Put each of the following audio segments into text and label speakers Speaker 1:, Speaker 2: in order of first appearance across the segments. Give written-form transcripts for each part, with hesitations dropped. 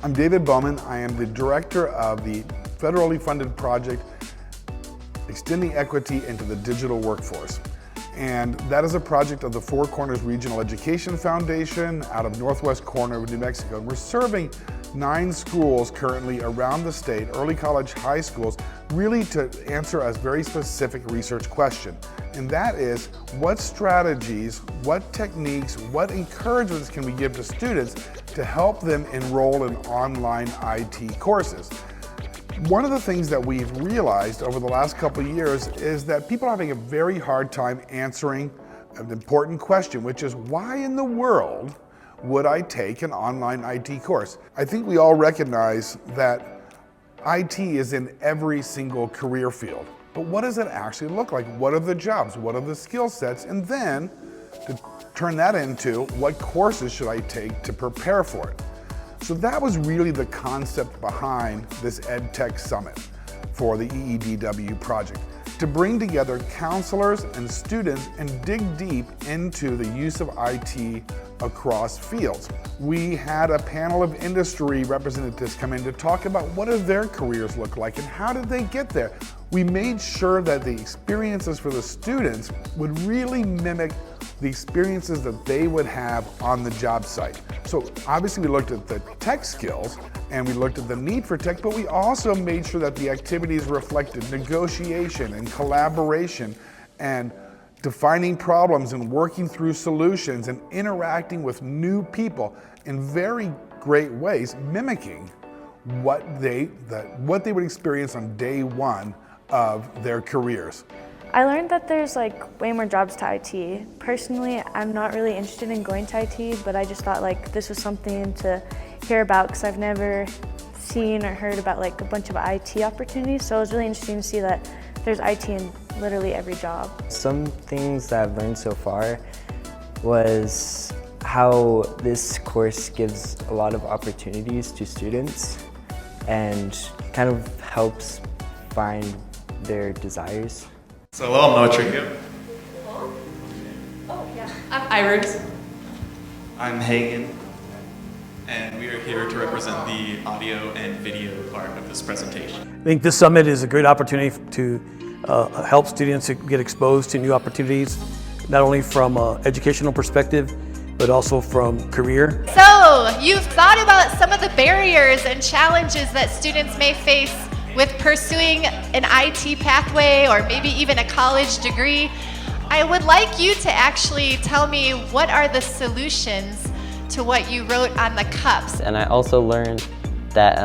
Speaker 1: I'm David Bowman. I am the director of the federally funded project Extending Equity into the Digital Workforce. And that is a project of the Four Corners Regional Education Foundation out of northwest corner of New Mexico. And we're serving 9 schools currently around the state, early college, high schools, really to answer a very specific research question. And that is, what strategies, what techniques, what encouragements can we give to students to help them enroll in online IT courses? One of the things that we've realized over the last couple of years is that people are having a very hard time answering an important question, which is, why in the world would I take an online IT course? I think we all recognize that IT is in every single career field, but what does it actually look like? What are the jobs? What are the skill sets? And then to turn that into, what courses should I take to prepare for it? So that was really the concept behind this EdTech Summit for the EEDW project, to bring together counselors and students and dig deep into the use of IT across fields. We had a panel of industry representatives come in to talk about what do their careers look like and how did they get there. We made sure that the experiences for the students would really mimic the experiences that they would have on the job site. So obviously we looked at the tech skills and we looked at the need for tech, but we also made sure that the activities reflected negotiation and collaboration and defining problems and working through solutions and interacting with new people in very great ways, mimicking what they would experience on day one of their careers.
Speaker 2: I learned that there's way more jobs to IT. Personally, I'm not really interested in going to IT, but I just thought this was something to hear about because I've never seen or heard about a bunch of IT opportunities. So it was really interesting to see that there's IT in literally every job.
Speaker 3: Some things that I've learned so far was how this course gives a lot of opportunities to students and kind of helps find their desires.
Speaker 4: So hello, I'm Noah Tricchio.
Speaker 5: Oh yeah, I'm Iris.
Speaker 4: I'm Hagen, and we are here to represent the audio and video part of this presentation.
Speaker 6: I think this summit is a great opportunity to help students get exposed to new opportunities, not only from an educational perspective, but also from career.
Speaker 5: So, you've thought about some of the barriers and challenges that students may face with pursuing an IT pathway or maybe even a college degree. I would like you to actually tell me what are the solutions to what you wrote on the cups.
Speaker 3: And I also learned that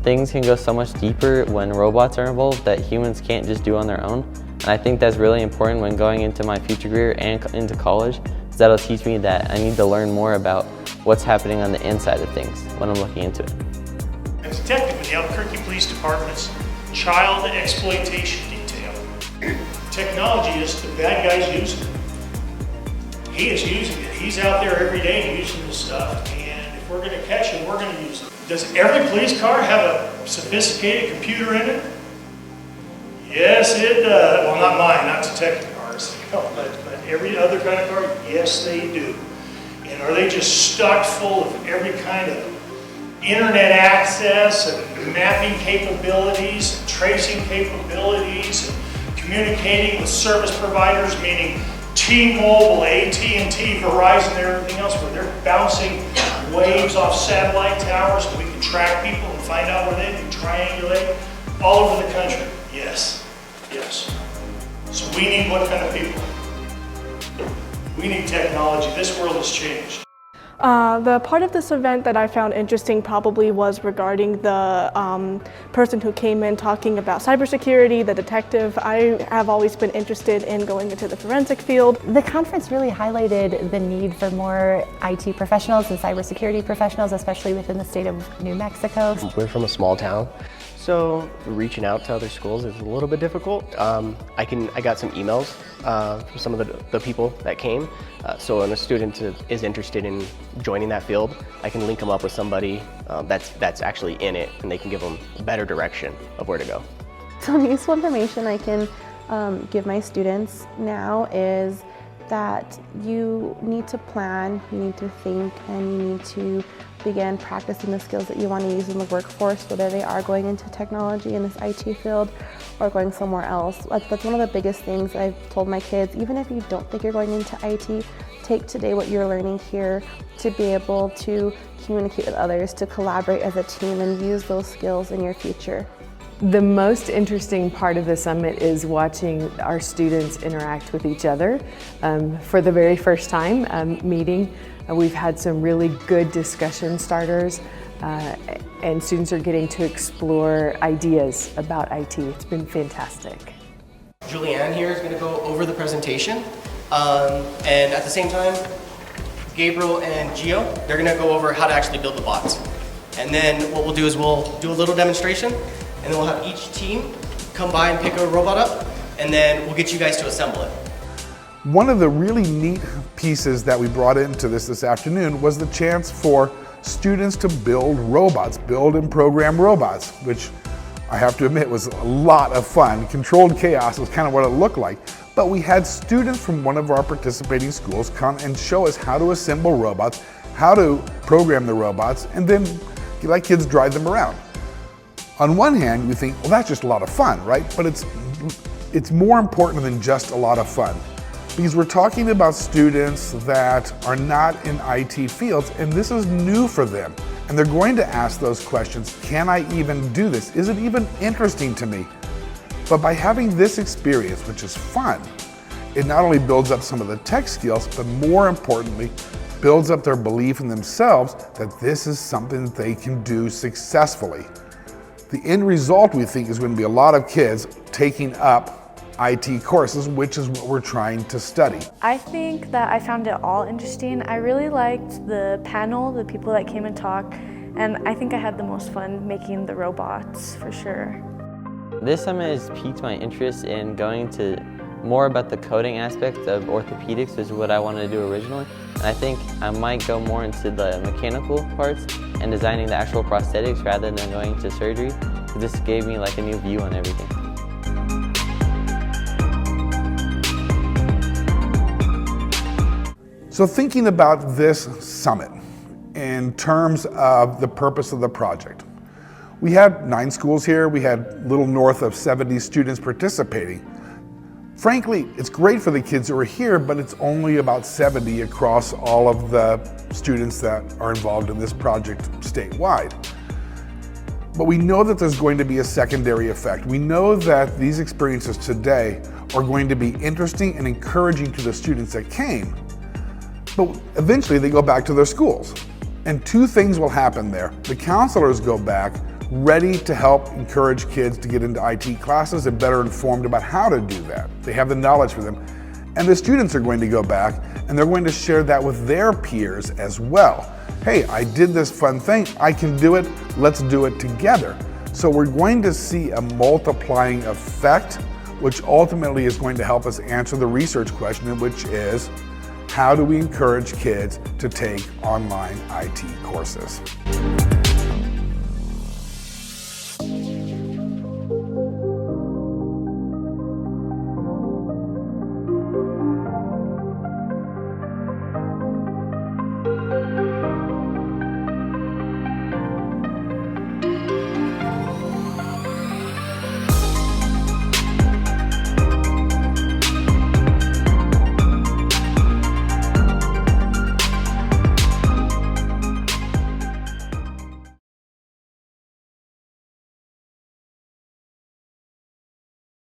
Speaker 3: things can go so much deeper when robots are involved that humans can't just do on their own. And I think that's really important when going into my future career and into college, is that'll teach me that I need to learn more about what's happening on the inside of things when I'm looking into it.
Speaker 7: A detective in the Albuquerque Police Department's child exploitation detail. Technology is the bad guy's using it. He is using it. He's out there every day using this stuff, and if we're going to catch him, we're going to use it. Does every police car have a sophisticated computer in it? Yes, it does. Well, not mine, not detective cars, but every other kind of car, yes, they do. And are they just stocked full of every kind of internet access and mapping capabilities, and tracing capabilities, and communicating with service providers, meaning T-Mobile, AT&T, Verizon, and everything else, where they're bouncing waves off satellite towers so we can track people and find out where they can triangulate all over the country? Yes, yes. So we need what kind of people? We need technology. This world has changed.
Speaker 8: The part of this event that I found interesting probably was regarding the person who came in talking about cybersecurity, the detective. I have always been interested in going into the forensic field.
Speaker 9: The conference really highlighted the need for more IT professionals and cybersecurity professionals, especially within the state of New Mexico.
Speaker 10: We're from a small town, so reaching out to other schools is a little bit difficult. I got some emails from some of the people that came. So when a student is interested in joining that field, I can link them up with somebody that's actually in it, and they can give them better direction of where to go.
Speaker 11: Some useful information I can give my students now is that you need to plan, you need to think, and you need to begin practicing the skills that you want to use in the workforce, whether they are going into technology in this IT field or going somewhere else. That's one of the biggest things I've told my kids. Even if you don't think you're going into IT, take today what you're learning here to be able to communicate with others, to collaborate as a team, and use those skills in your future.
Speaker 12: The most interesting part of the summit is watching our students interact with each other. For the very first time meeting, we've had some really good discussion starters, and students are getting to explore ideas about IT. It's been fantastic.
Speaker 10: Julianne here is going to go over the presentation, and at the same time, Gabriel and Gio, they're going to go over how to actually build the bots. And then what we'll do is we'll do a little demonstration, and then we'll have each team come by and pick a robot up, and then we'll get you guys to assemble it.
Speaker 1: One of the really neat pieces that we brought into this afternoon was the chance for students to build robots, build and program robots, which I have to admit was a lot of fun. Controlled chaos was kind of what it looked like. But we had students from one of our participating schools come and show us how to assemble robots, how to program the robots, and then let kids drive them around. On one hand, you think, well, that's just a lot of fun, right? But it's more important than just a lot of fun, because we're talking about students that are not in IT fields, and this is new for them. And they're going to ask those questions. Can I even do this? Is it even interesting to me? But by having this experience, which is fun, it not only builds up some of the tech skills, but more importantly, builds up their belief in themselves that this is something that they can do successfully. The end result, we think, is going to be a lot of kids taking up IT courses, which is what we're trying to study.
Speaker 2: I think that I found it all interesting. I really liked the panel, the people that came and talked, and I think I had the most fun making the robots, for sure.
Speaker 3: This summit has piqued my interest in going to more about the coding aspect of orthopedics, which is what I wanted to do originally. And I think I might go more into the mechanical parts and designing the actual prosthetics rather than going into surgery. So this gave me like a new view on everything.
Speaker 1: So thinking about this summit in terms of the purpose of the project, we had 9 schools here. We had a little north of 70 students participating. Frankly, it's great for the kids who are here, but it's only about 70 across all of the students that are involved in this project statewide. But we know that there's going to be a secondary effect. We know that these experiences today are going to be interesting and encouraging to the students that came, but eventually they go back to their schools. And 2 things will happen there. The counselors go back ready to help encourage kids to get into IT classes and better informed about how to do that. They have the knowledge for them. And the students are going to go back and they're going to share that with their peers as well. Hey, I did this fun thing, I can do it, let's do it together. So we're going to see a multiplying effect, which ultimately is going to help us answer the research question, which is, how do we encourage kids to take online IT courses?